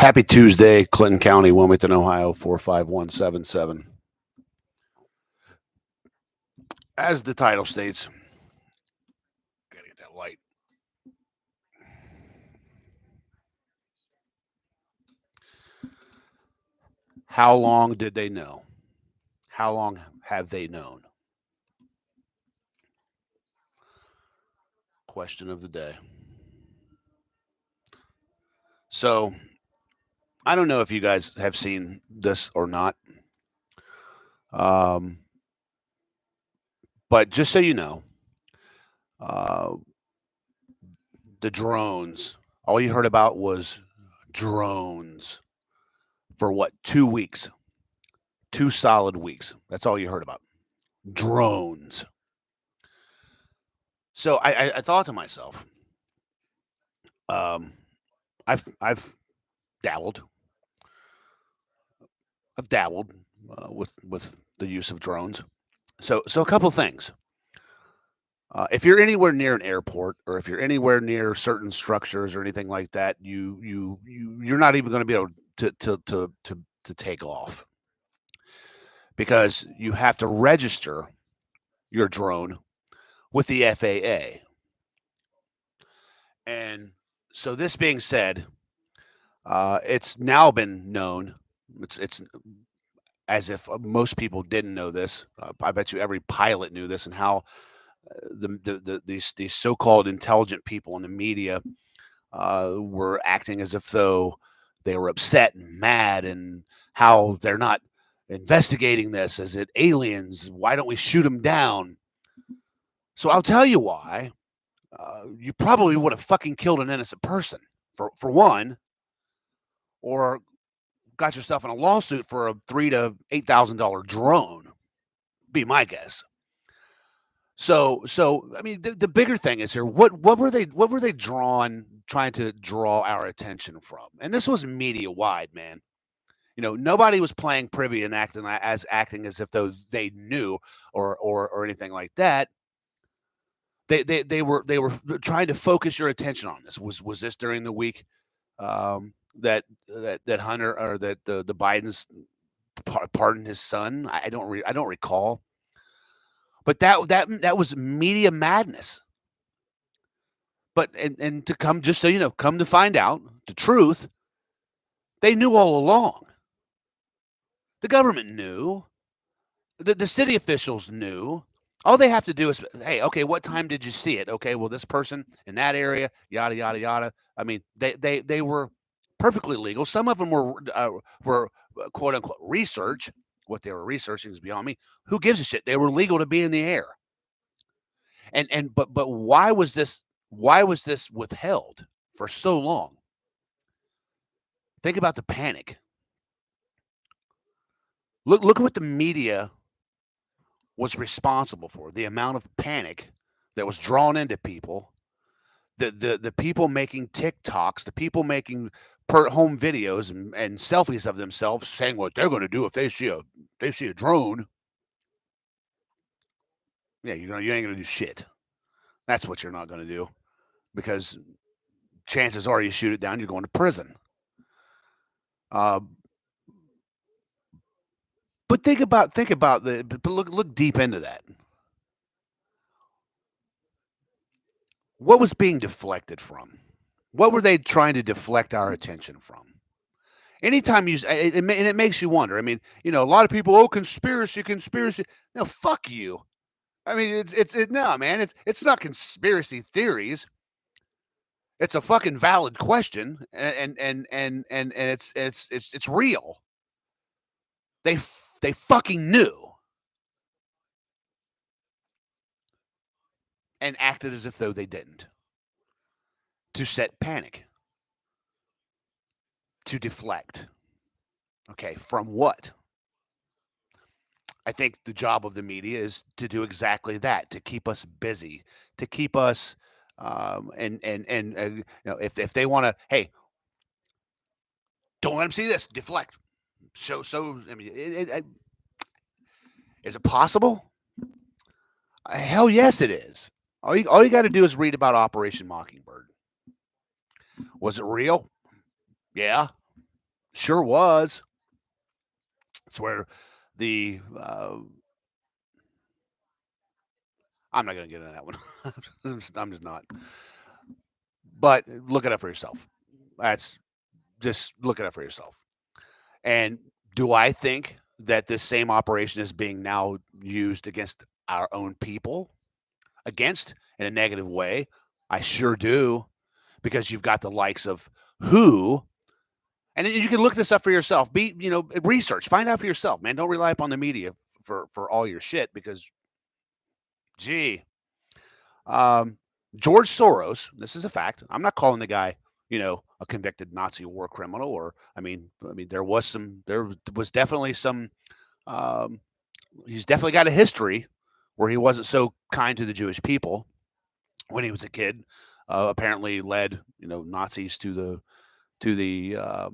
Happy Tuesday, Clinton County, Wilmington, Ohio, 45177. As the title states, gotta get that light. How long did they know? How long have they known? Question of the day. So, I don't know if you guys have seen this or not. Um, but just so you know, uh, the drones, all you heard about was drones for what, 2 weeks? 2 solid weeks. That's all you heard about. Drones. So I thought to myself, um, I've dabbled. I've dabbled with the use of drones. So a couple things. If you're anywhere near an airport, or if you're anywhere near certain structures or anything like that, you're not even going to be able to take off, because you have to register your drone with the FAA. And so, this being said, it's now been known. It's as if most people didn't know this. I bet you every pilot knew this, and how these so-called intelligent people in the media were acting as if though they were upset and mad, and how they're not investigating this. Is it aliens? Why don't we shoot them down? So I'll tell you why. You probably would have fucking killed an innocent person, for one, or got yourself in a lawsuit for a $3,000 to $8,000 drone. Be my guess. So I mean, the bigger thing is here. What were they trying to draw our attention from? And this was media wide, man. Nobody was playing privy and acting as if though they knew, or anything like that. They were trying to focus your attention on this. Was this during the week that Hunter, or that the Bidens pardoned his son? I don't recall. But that was media madness. But and to come, just so you know, come to find out the truth, they knew all along. The government knew. The city officials knew. All they have to do is, hey, okay, what time did you see it? Okay, well, this person in that area, yada yada yada. I mean, they were perfectly legal. Some of them were quote unquote research. What they were researching is beyond me. Who gives a shit? They were legal to be in the air. But why was this withheld for so long? Think about the panic. Look at what the media was responsible for. The amount of panic that was drawn into people. The people making TikToks, the people making home videos and selfies of themselves, saying what they're going to do if they see a drone. Yeah, you ain't going to do shit. That's what you're not going to do, because chances are you shoot it down, you're going to prison. But think about but look deep into that. What was being deflected from? What were they trying to deflect our attention from? Anytime and it makes you wonder. I mean, a lot of people, conspiracy. No, fuck you. I mean, no, man. It's not conspiracy theories. It's a fucking valid question, and it's real. They fucking knew, and acted as if though they didn't, to set panic, to deflect. Okay, from what? I think the job of the media is to do exactly that, to keep us busy, to keep us, and if they want to, hey, don't let them see this, deflect. So I mean, is it possible? Hell yes, it is. All you got to do is read about Operation Mockingbird. Was it real? Yeah. Sure was. It's where the I'm not going to get into that one. I'm just not. But look it up for yourself. That's just look it up for yourself. And do I think that this same operation is being now used against our own people? Against in a negative way? I sure do, because you've got the likes of who, and you can look this up for yourself. Research, find out for yourself, man. Don't rely upon the media for all your shit because, gee, um, George Soros. This is a fact. I'm not calling the guy, a convicted Nazi war criminal, or there was definitely some. Um, he's definitely got a history where he wasn't so kind to the Jewish people when he was a kid. Apparently led Nazis to the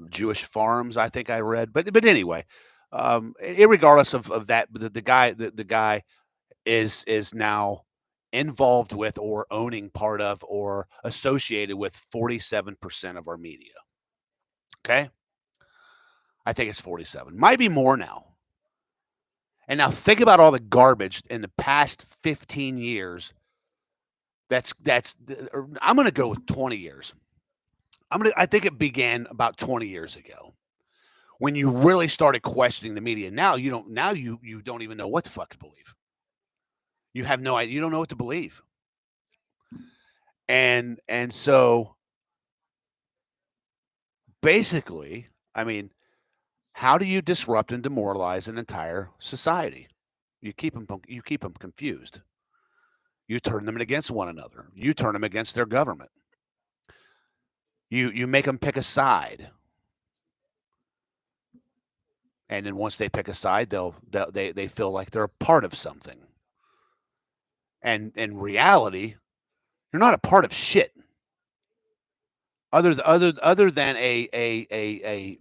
Jewish farms. I think I read, but anyway, regardless of that, the guy is now involved with or owning part of or associated with 47% of our media. Okay, I think it's 47. Might be more now. And now think about all the garbage in the past 15 years. I'm going to go with 20 years. I think it began about 20 years ago when you really started questioning the media. Now you don't. Now you don't even know what to fucking believe. You have no idea. You don't know what to believe. And so basically, how do you disrupt and demoralize an entire society? You keep them confused. You turn them against one another. You turn them against their government. You make them pick a side. And then once they pick a side, they feel like they're a part of something. And in reality, you're not a part of shit. Other than a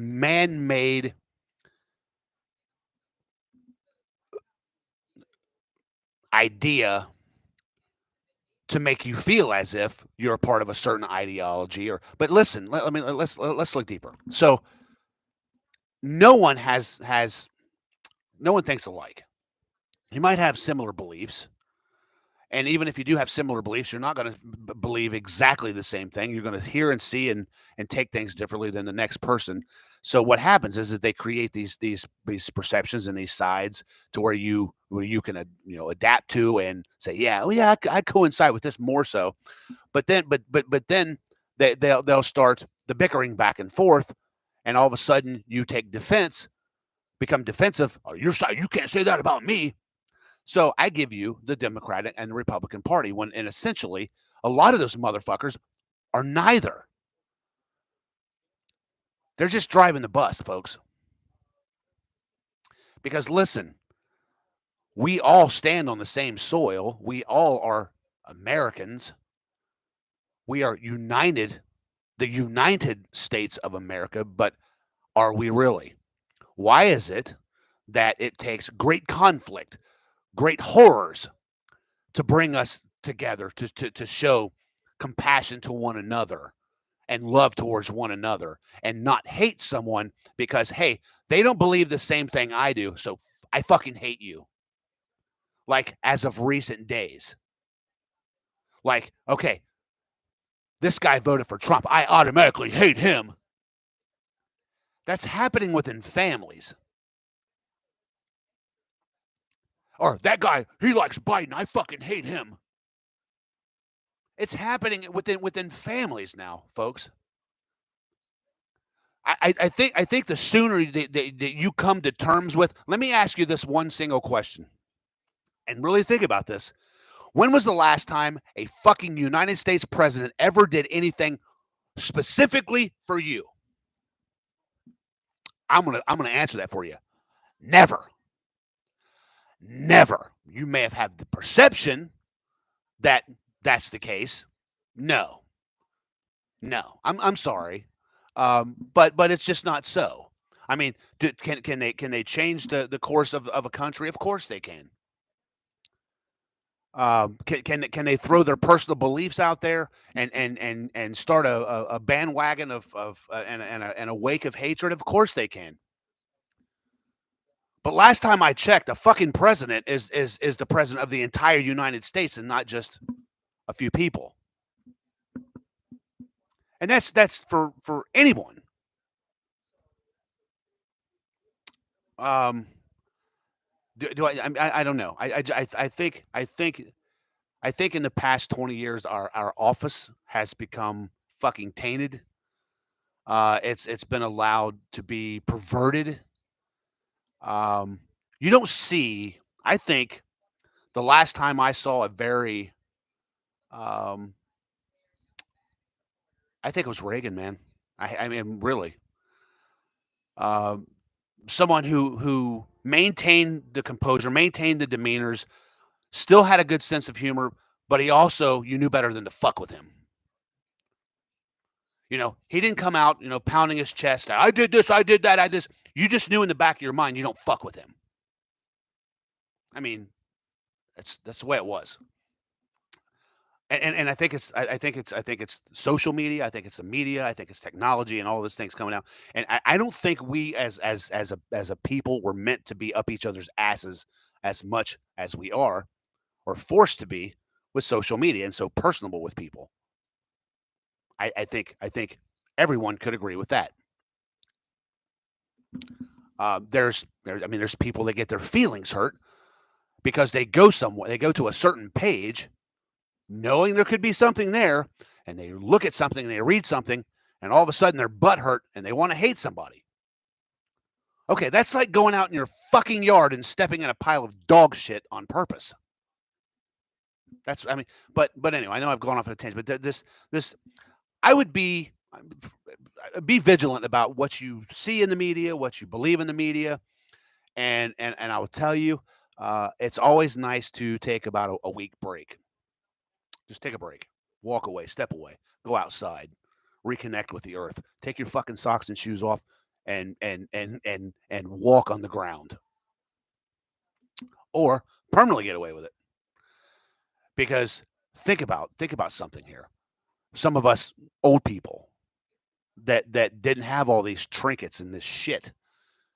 man-made idea to make you feel as if you're a part of a certain ideology. But listen, let's look deeper. So no one no one thinks alike. You might have similar beliefs. And even if you do have similar beliefs, you're not going to believe exactly the same thing. You're going to hear and see and take things differently than the next person. So what happens is that they create these perceptions and these sides to where you can adapt to and say, yeah, well, yeah, I coincide with this more so. But then they'll start the bickering back and forth, and all of a sudden you take defense, become defensive. Oh, your side, you can't say that about me. So I give you the Democratic and the Republican Party and essentially a lot of those motherfuckers are neither. They're just driving the bus, folks. Because listen, we all stand on the same soil. We all are Americans. We are united, the United States of America, but are we really? Why is it that it takes great conflict, great horrors to bring us together, to show compassion to one another and love towards one another and not hate someone because, hey, they don't believe the same thing I do, so I fucking hate you? Like, as of recent days. Like, okay, this guy voted for Trump. I automatically hate him. That's happening within families. Or that guy, he likes Biden. I fucking hate him. It's happening within families now, folks. I think the sooner that you come to terms with. Let me ask you this one single question, and really think about this. When was the last time a fucking United States president ever did anything specifically for you? I'm gonna answer that for you. Never. Never. You may have had the perception that that's the case. No. No. I'm sorry. But it's just not so. I mean, can they change the course of a country? Of course they can. Can they throw their personal beliefs out there and start a bandwagon and a wake of hatred? Of course they can. But last time I checked, the fucking president is the president of the entire United States and not just a few people. And that's for anyone. Um, do I don't know. I think in the past 20 years our office has become fucking tainted. It's been allowed to be perverted. Um, you don't see. I think the last time I saw a very, um, I think it was Reagan, man. I mean, really, um, someone who maintained the composure, maintained the demeanors, still had a good sense of humor, but he also you knew better than to fuck with him. You know, he didn't come out, pounding his chest. I did this, I did that, I did this. You just knew in the back of your mind you don't fuck with him. I mean, that's the way it was. And I think it's social media. I think it's the media. I think it's technology and all these things coming out. And I don't think we as a people were meant to be up each other's asses as much as we are, or forced to be with social media and so personable with people. I think everyone could agree with that. There's people that get their feelings hurt because they go somewhere, they go to a certain page, knowing there could be something there, and they look at something, and they read something, and all of a sudden they're butt hurt and they want to hate somebody. Okay, that's like going out in your fucking yard and stepping in a pile of dog shit on purpose. But anyway, I know I've gone off on a tangent, but this I would be vigilant about what you see in the media, what you believe in the media, and I will tell you, it's always nice to take about a week break. Just take a break, walk away, step away, go outside, reconnect with the earth, take your fucking socks and shoes off, and walk on the ground, or permanently get away with it. Because think about something here. Some of us old people that didn't have all these trinkets and this shit,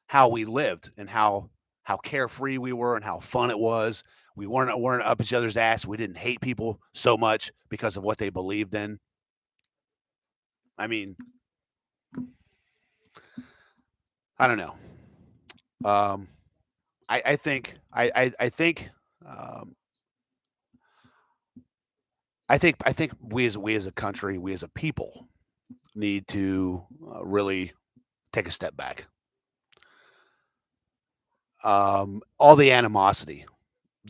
how we lived and how carefree we were and how fun it was. We weren't up each other's ass. We didn't hate people so much because of what they believed in. I mean, I don't know. Um, I think I think I think we as a country, we as a people, need to really take a step back. All the animosity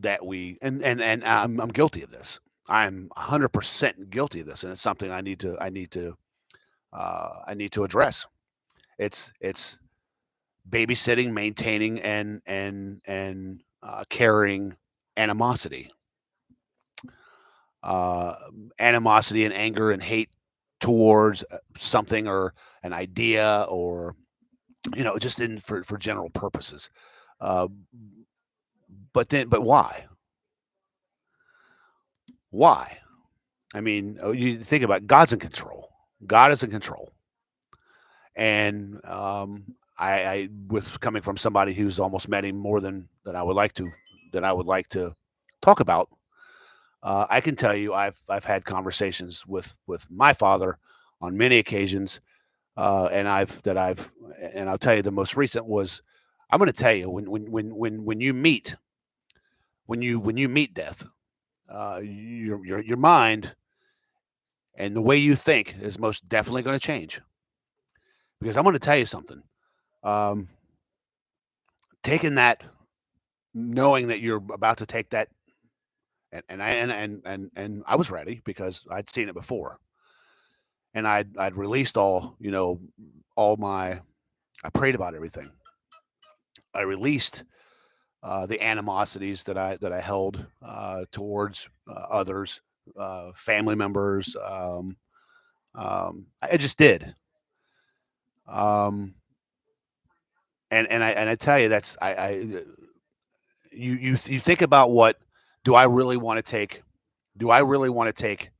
that we and I'm guilty of this. I'm 100% guilty of this, and it's something I need to address. It's babysitting, maintaining, and carrying animosity, uh, animosity and anger and hate towards something or an idea or just in for general purposes. Uh, but why? Why? I mean, you think about it, God's in control. God is in control, and I with coming from somebody who's almost met him more than I would like to talk about. I can tell you, I've had conversations with my father on many occasions, and I'll tell you the most recent was I'm going to tell you when you meet when you meet death, your mind and the way you think is most definitely going to change. Because I'm going to tell you something. Um, taking that, knowing that you're about to take that, and I was ready because I'd seen it before, and I'd released all my I prayed about everything. I released the animosities that I held towards others, family members. I just did. Um, and I tell you that's I you think about what do I really want to take? Do I really want to take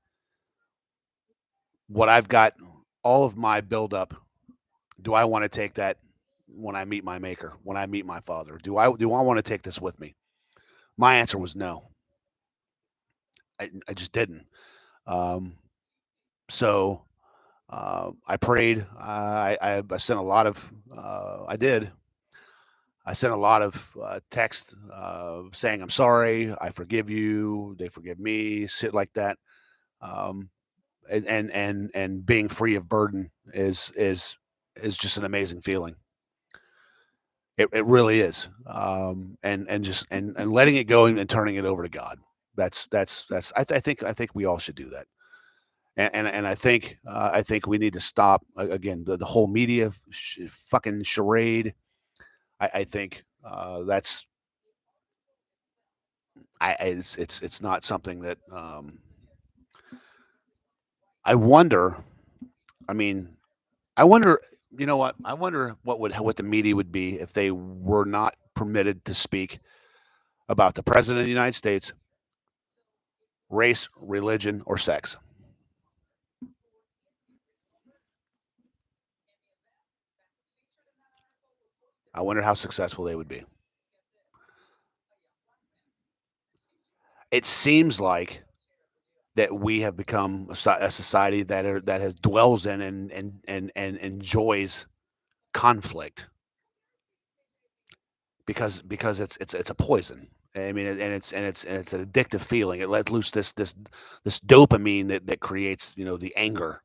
what I've got, all of my buildup? Do I want to take that when I meet my maker, when I meet my father? Do I want to take this with me? My answer was no. I just didn't. Um, so I prayed. I sent a lot of. I did. I sent a lot of text saying I'm sorry, I forgive you, they forgive me, shit like that. Um, and being free of burden is just an amazing feeling. It really is. And just and letting it go and turning it over to God. That's I think we all should do that. And I think we need to stop again the whole media fucking charade. I think that's it's not something that I wonder. I mean, I wonder. You know what? I wonder what the media would be if they were not permitted to speak about the president of the United States, race, religion, or sex. I wonder how successful they would be. It seems like that we have become a society that has dwells in and enjoys conflict because it's a poison. I mean, and it's an addictive feeling. It lets loose this dopamine that creates the anger,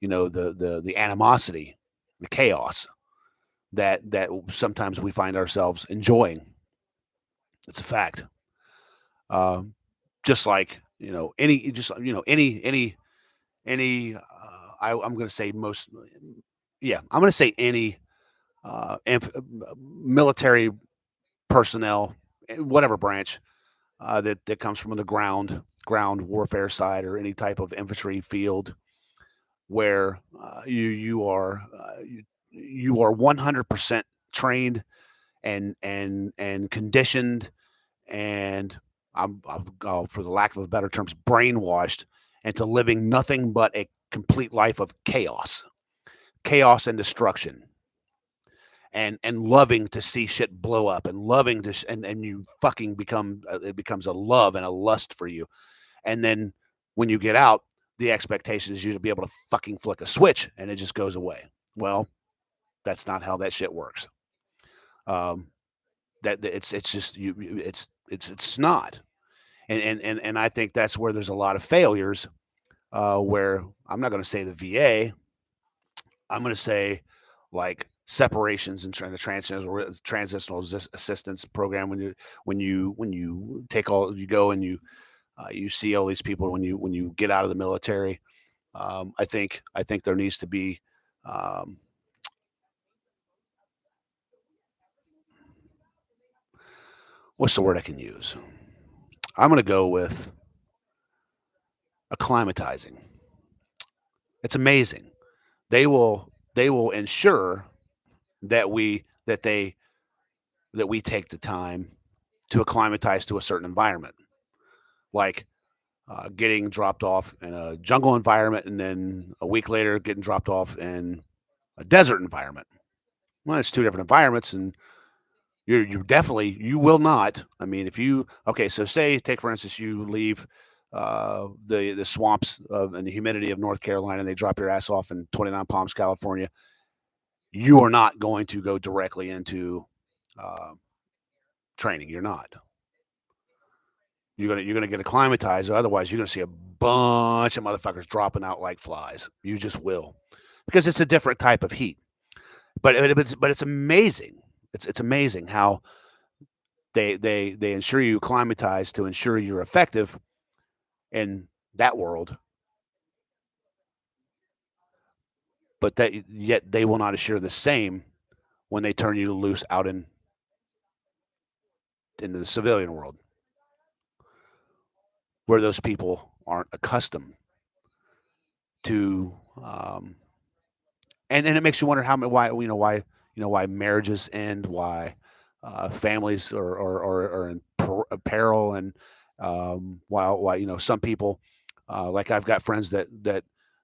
the animosity, the chaos that sometimes we find ourselves enjoying. It's a fact. Um, just like any I'm going to say most yeah I'm going to say any military personnel, whatever branch that comes from the ground warfare side or any type of infantry field where you are 100% trained and conditioned and for the lack of a better terms brainwashed into living nothing but a complete life of chaos and destruction and loving to see shit blow up and loving to and you fucking become it becomes a love and a lust for you. And then when you get out, the expectation is you to be able to fucking flick a switch and it just goes away. Well, that's not how that shit works. Um, that it's just it's not. And I think that's where there's a lot of failures. Where I'm not going to say the VA, I'm going to say like separations and the transitional assistance program when you take all you go and you see all these people when you get out of the military. I think there needs to be um, what's the word I can use? I'm going to go with acclimatizing. It's amazing. They will ensure that we take the time to acclimatize to a certain environment, like getting dropped off in a jungle environment and then a week later getting dropped off in a desert environment. Well, it's two different environments, and you will not. I mean, if you okay, so say take for instance you leave the swamps and the humidity of North Carolina, and they drop your ass off in 29 Palms, California. You are not going to go directly into uh, training. You're not. You're gonna get acclimatized, or otherwise you're gonna see a bunch of motherfuckers dropping out like flies. You just will, because it's a different type of heat. But it's amazing. It's amazing how they ensure you acclimatize to ensure you're effective in that world, but that yet they will not assure the same when they turn you loose out into the civilian world, where those people aren't accustomed to and it makes you wonder how why why marriages end, why families are in peril, While you know, some people, like I've got friends that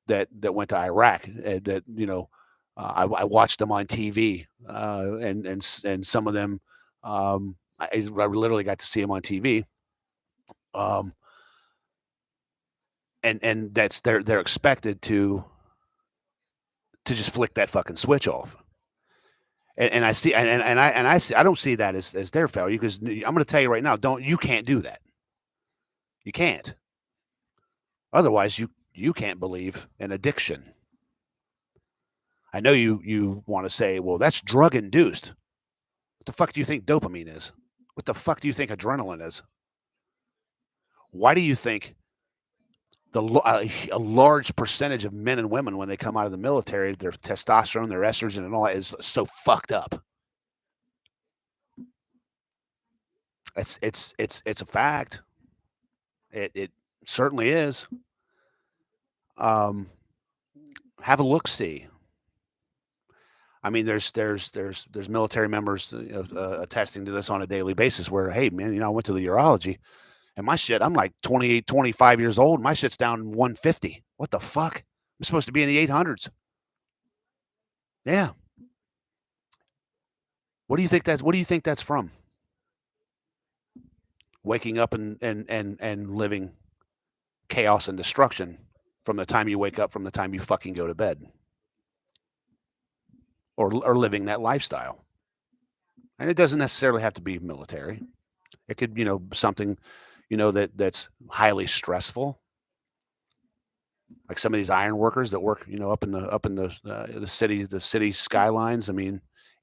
went to Iraq, and that, you know, I watched them on TV, and some of them, I literally got to see them on TV. Um, and that's they're expected to just flick that fucking switch off. And I see, I don't see that as their failure, because I'm going to tell you right now, you can't do that. You can't. Otherwise, you can't believe in addiction. I know you want to say, well, that's drug induced. What the fuck do you think dopamine is? What the fuck do you think adrenaline is? Why do you think a large percentage of men and women, when they come out of the military, their testosterone, their estrogen, and all that is so fucked up? It's a fact. It certainly is. Um, have a look see. I mean, there's military members, attesting to this on a daily basis. Where, hey man, you know, I went to the urology, and my shit, I'm like 28, 25 years old. My shit's down 150. What the fuck? I'm supposed to be in the 800s. Yeah. What do you think that's from? Waking up and living chaos and destruction from the time you wake up, from the time you fucking go to bed, or living that lifestyle. And it doesn't necessarily have to be military. It could, you know, something, you know, that's highly stressful, like some of these iron workers that work, you know, up in the city skylines. I mean,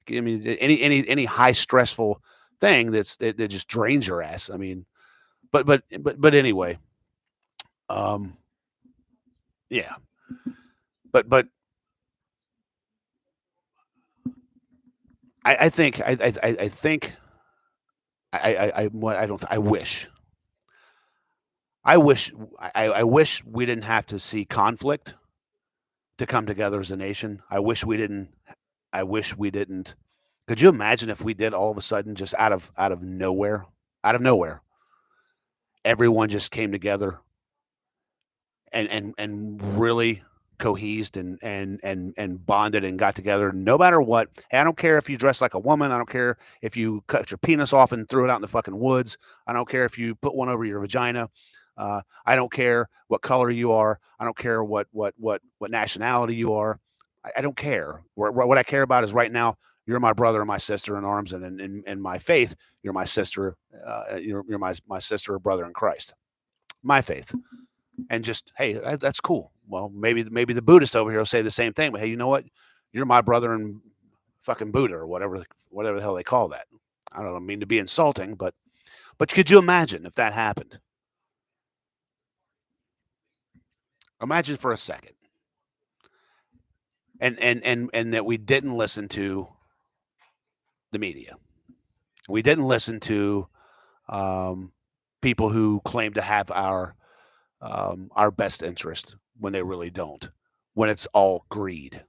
any high stressful thing that just drains your ass. I mean, but anyway, um, yeah, but I think I think I don't I wish I wish we didn't have to see conflict to come together as a nation. I wish we didn't. Could you imagine if we did, all of a sudden, just out of nowhere, everyone just came together and really cohesed and bonded and got together, no matter what. Hey, I don't care if you dress like a woman. I don't care if you cut your penis off and threw it out in the fucking woods. I don't care if you put one over your vagina. I don't care what color you are. I don't care what nationality you are. I don't care. What I care about is, right now, you're my brother and my sister in arms, and in my faith, you're my sister. You're my sister or brother in Christ. My faith. And just, hey, that's cool. Well, maybe the Buddhists over here will say the same thing, but hey, you know what? You're my brother in fucking Buddha, or whatever the hell they call that. I don't mean to be insulting, but could you imagine if that happened? Imagine for a second, and that we didn't listen to the media. We didn't listen to, um, people who claim to have our best interest when they really don't. When it's all greed,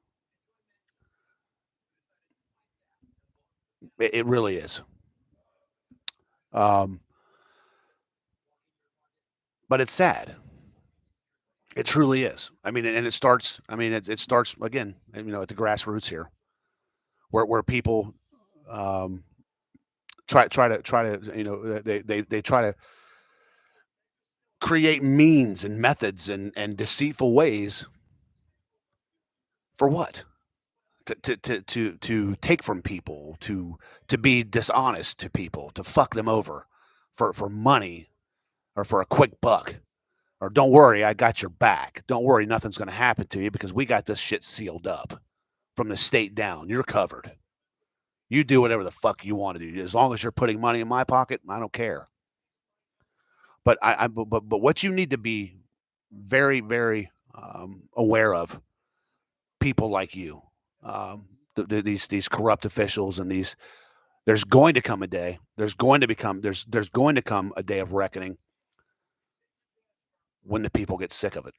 it really is. Um, but it's sad. It truly is. I mean, and it starts. I mean, it starts again, you know, at the grassroots here, where people, um, try to, you know, they try to create means and methods and deceitful ways for what? To take from people, to be dishonest to people, to fuck them over for money, or for a quick buck. Or, don't worry, I got your back. Don't worry, nothing's going to happen to you, because we got this shit sealed up from the state down. You're covered. You do whatever the fuck you want to do. As long as you're putting money in my pocket, I don't care. But what you need to be very, very, aware of, people like you, these corrupt officials, and these. There's going to come a day. There's going to come a day of reckoning, when the people get sick of it,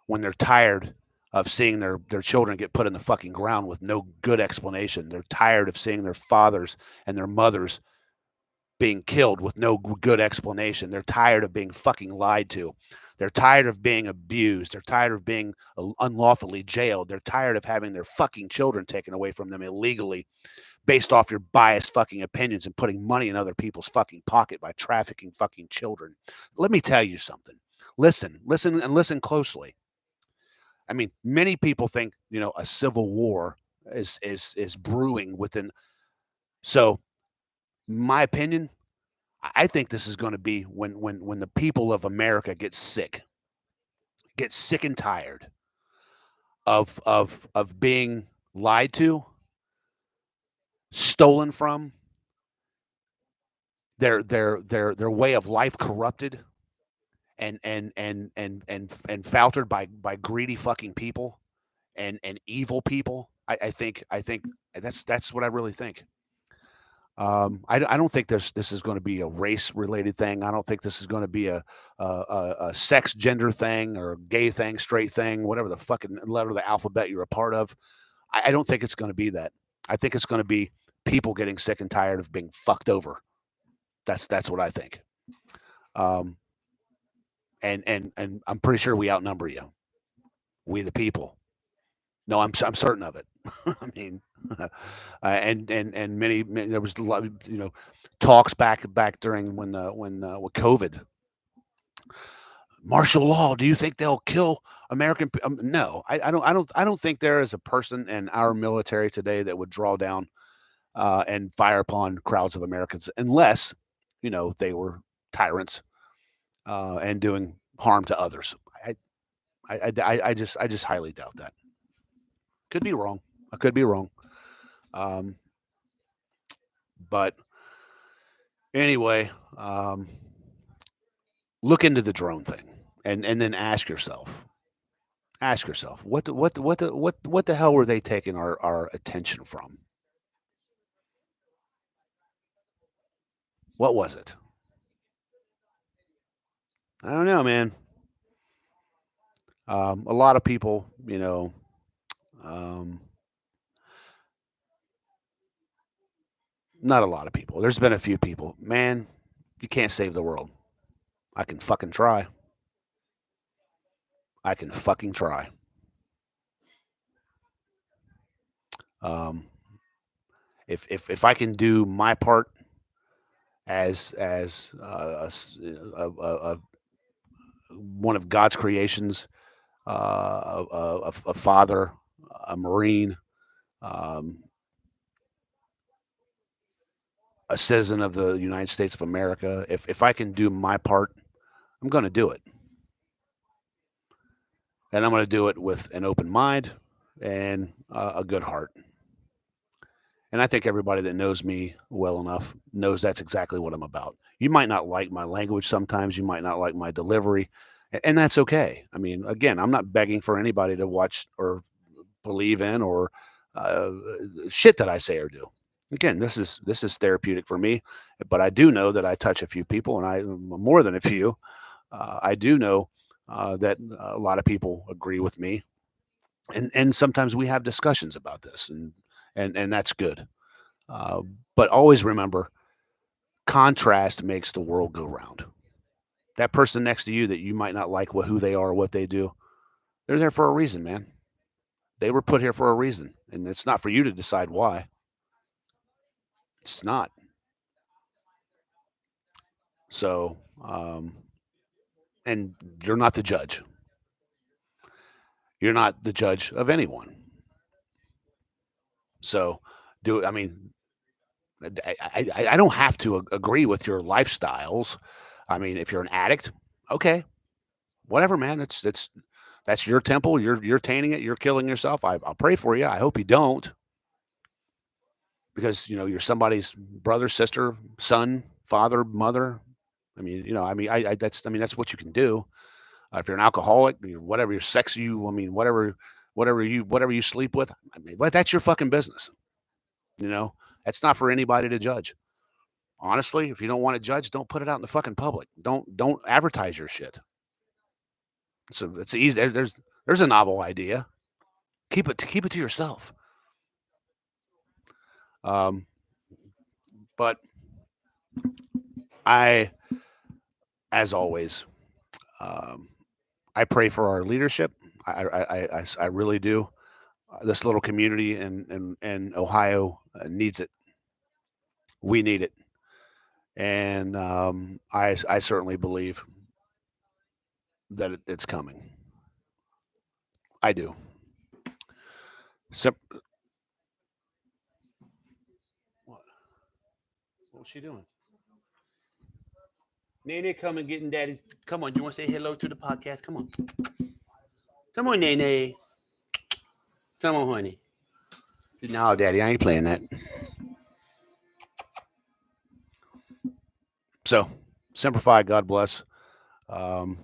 when they're tired of seeing their children get put in the fucking ground with no good explanation. They're tired of seeing their fathers and their mothers being killed with no good explanation. They're tired of being fucking lied to. They're tired of being abused. They're tired of being unlawfully jailed. They're tired of having their fucking children taken away from them illegally based off your biased fucking opinions and putting money in other people's fucking pocket by trafficking fucking children. Let me tell you something. Listen, and listen closely. I mean, many people think, a civil war is brewing within. So, my opinion, I think this is going to be when the people of America get sick and tired of being lied to, stolen from, their way of life corrupted and faltered by greedy fucking people and evil people. I think that's what I really think. I don't think this is going to be a race related thing. I don't think this is going to be a sex gender thing or a gay thing, straight thing, whatever the fucking letter of the alphabet you're a part of. I don't think it's going to be that. I think it's going to be people getting sick and tired of being fucked over. That's what I think. Um, and I'm pretty sure we outnumber you. We the people. No, I'm certain of it. I mean, and many there was a lot of, talks back during when with COVID. Martial law. Do you think they'll kill American? No, I don't think there is a person in our military today that would draw down and fire upon crowds of Americans unless they were tyrants and doing harm to others. I just highly doubt that. Could be wrong. I could be wrong. Um, but anyway, look into the drone thing and then ask yourself what the hell were they taking our attention from? What was it? I don't know, man. A lot of people, um, not a lot of people. There's been a few people. Man, you can't save the world. I can fucking try. I can fucking try. Um, if I can do my part as one of God's creations, a father, a marine, um, a citizen of the United States of America. If I can do my part, I'm going to do it, and I'm going to do it with an open mind and a good heart. And I think everybody that knows me well enough knows that's exactly what I'm about. You might not like my language sometimes, you might not like my delivery, and that's okay. I mean, again, I'm not begging for anybody to watch or believe in or uh, shit that I say or do. Again, this is therapeutic for me, but I do know that I touch a few people, and I more than a few. I do know that a lot of people agree with me, and sometimes we have discussions about this, and that's good. Uh, but always remember, contrast makes the world go round. That person next to you that you might not like who they are or what they do, they're there for a reason, man. They were put here for a reason, and it's not for you to decide why. It's not. So, and you're not the judge. You're not the judge of anyone. So, I mean, I don't have to agree with your lifestyles. I mean, if you're an addict, okay, whatever, man. That's your temple. You're tainting it. You're killing yourself. I'll pray for you. I hope you don't, because you're somebody's brother, sister, son, father, mother. I mean, that's what you can do. If you're an alcoholic, whatever your sex you, I mean, whatever you sleep with, I mean, but that's your fucking business. You know, that's not for anybody to judge. Honestly, if you don't want to judge, don't put it out in the fucking public. Don't advertise your shit. So it's easy. There's a novel idea. Keep it to yourself. Um, but I, as always, um, I pray for our leadership. I really do. This little community in Ohio needs it. We need it, and I certainly believe that it's coming. I do. Sep- what? What's she doing? Nene, come and getting daddy. Come on, you want to say hello to the podcast? Come on. Come on, Nene. Come on, honey. No, daddy, I ain't playing that. So, simplify. God bless. Um,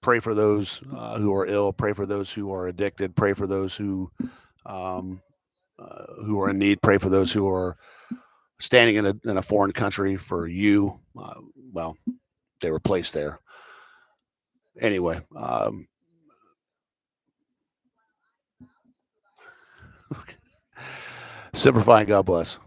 pray for those who are ill. Pray for those who are addicted. Pray for those um, who are in need. Pray for those who are standing in a foreign country for you. Well, they were placed there anyway. Simplify. God bless.